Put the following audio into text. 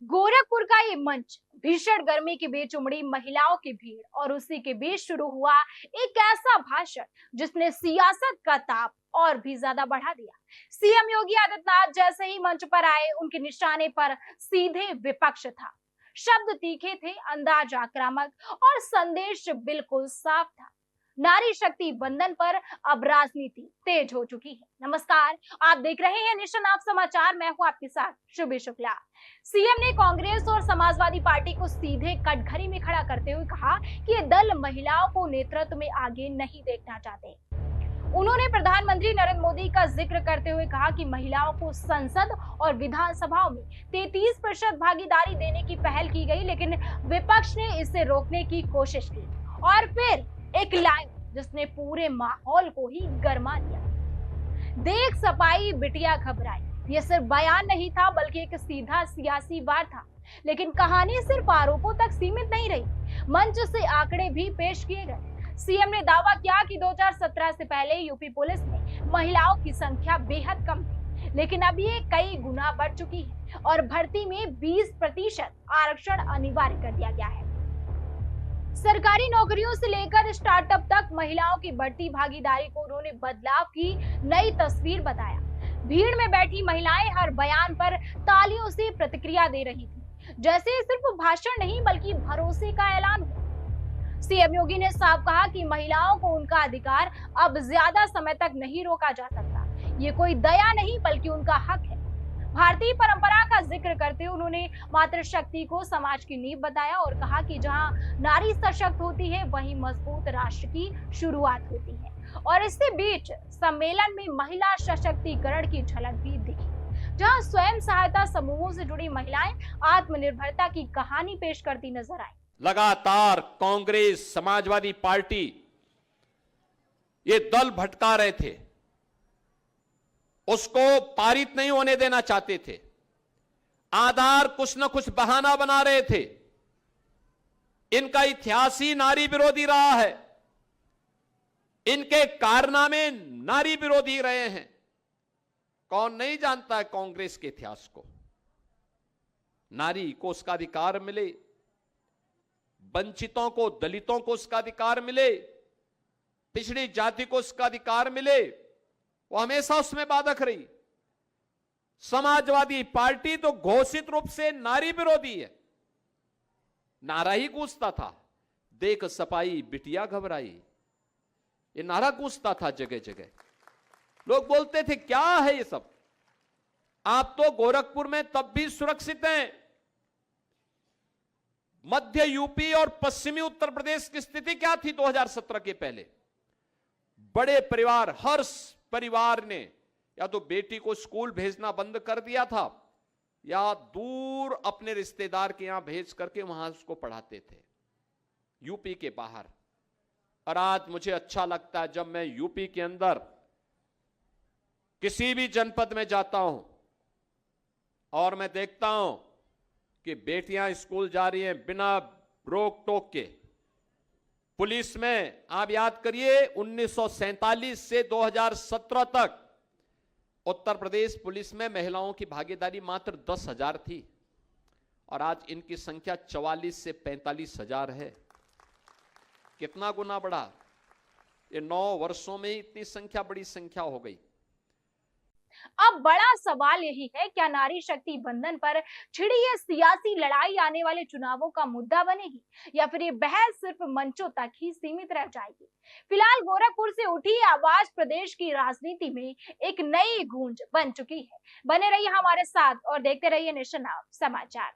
गोरखपुर का ये मंच भीषण गर्मी के बीच उमड़ी महिलाओं की भीड़ और उसी के बीच शुरू हुआ एक ऐसा भाषण जिसने सियासत का ताप और भी ज्यादा बढ़ा दिया। सीएम योगी आदित्यनाथ जैसे ही मंच पर आए, उनके निशाने पर सीधे विपक्ष था। शब्द तीखे थे, अंदाज आक्रामक और संदेश बिल्कुल साफ था। नारी शक्ति बंधन पर अब राजनीति तेज हो चुकी है। नमस्कार, आप देख रहे हैं नेशन ऑफ समाचार। मैं हूं आपके साथ शुभी शुक्ला। सीएम ने कांग्रेस और समाजवादी पार्टी को सीधे कटघरे में खड़ा करते हुए कहा कि ये दल महिलाओं को नेतृत्व में आगे नहीं देखना चाहते। उन्होंने प्रधानमंत्री नरेंद्र मोदी का जिक्र करते हुए कहा कि महिलाओं को संसद और विधानसभाओं में 33% भागीदारी देने की पहल की गई, लेकिन विपक्ष ने इसे रोकने की कोशिश की। और फिर एक लाइन जिसने पूरे माहौल को ही गरमा दिया। देख सपाई बिटिया घबराई, ये सिर्फ बयान नहीं था बल्कि एक सीधा सियासी वार था। लेकिन कहानी सिर्फ आरोपों तक सीमित नहीं रही, मंच से आंकड़े भी पेश किए गए। सीएम ने दावा किया कि 2017 से पहले यूपी पुलिस में महिलाओं की संख्या बेहद कम थी, लेकिन अब ये कई गुना बढ़ चुकी है और भर्ती में 20% आरक्षण अनिवार्य कर दिया गया है। सरकारी नौकरियों से लेकर स्टार्टअप तक महिलाओं की बढ़ती भागीदारी को उन्होंने बदलाव की नई तस्वीर बताया। भीड़ में बैठी महिलाएं हर बयान पर तालियों से प्रतिक्रिया दे रही थी, जैसे सिर्फ भाषण नहीं बल्कि भरोसे का ऐलान हो। सीएम योगी ने साफ कहा कि महिलाओं को उनका अधिकार अब ज्यादा समय तक नहीं रोका जा सकता। ये कोई दया नहीं बल्कि उनका हक है। भारतीय परंपरा का जिक्र करते हुए उन्होंने मातृशक्ति को समाज की नींव बताया और कहा कि जहां नारी सशक्त होती है वहीं मजबूत राष्ट्र की शुरुआत होती है। और इसी बीच सम्मेलन में महिला सशक्तिकरण की झलक भी दिखी, जहां स्वयं सहायता समूहों से जुड़ी महिलाएं आत्मनिर्भरता की कहानी पेश करती नजर आई। लगातार कांग्रेस, समाजवादी पार्टी ये दल भटका रहे थे, उसको पारित नहीं होने देना चाहते थे। आधार कुछ न कुछ बहाना बना रहे थे। इनका इतिहास ही नारी विरोधी रहा है, इनके कारनामे नारी विरोधी रहे हैं। कौन नहीं जानता है कांग्रेस के इतिहास को। नारी को उसका अधिकार मिले, वंचितों को, दलितों को उसका अधिकार मिले, पिछड़ी जाति को उसका अधिकार मिले, वो हमेशा उसमें बाधक रही। समाजवादी पार्टी तो घोषित रूप से नारी विरोधी है। नारा ही गूंजता था, देख सपाई बिटिया घबराई, ये नारा गूंजता था जगह जगह। लोग बोलते थे क्या है ये सब, आप तो गोरखपुर में तब भी सुरक्षित हैं। मध्य यूपी और पश्चिमी उत्तर प्रदेश की स्थिति क्या थी 2017 के पहले? बड़े परिवार, हर परिवार ने या तो बेटी को स्कूल भेजना बंद कर दिया था या दूर अपने रिश्तेदार के यहां भेज करके वहां उसको पढ़ाते थे, यूपी के बाहर। और आज मुझे अच्छा लगता है जब मैं यूपी के अंदर किसी भी जनपद में जाता हूं और मैं देखता हूं कि बेटियां स्कूल जा रही हैं बिना रोक टोक के। पुलिस में आप याद करिए 1947 से 2017 तक उत्तर प्रदेश पुलिस में महिलाओं की भागीदारी मात्र 10,000 थी और आज इनकी संख्या 44 से 45,000 है। कितना गुना बढ़ा? ये 9 वर्षों में इतनी संख्या, बड़ी संख्या हो गई। अब बड़ा सवाल यही है, क्या नारी शक्ति बंधन पर छिड़ी ये सियासी लड़ाई आने वाले चुनावों का मुद्दा बनेगी या फिर ये बहस सिर्फ मंचों तक ही सीमित रह जाएगी? फिलहाल गोरखपुर से उठी आवाज प्रदेश की राजनीति में एक नई गूंज बन चुकी है। बने रहिए हमारे साथ और देखते रहिए नेशन ऑफ समाचार।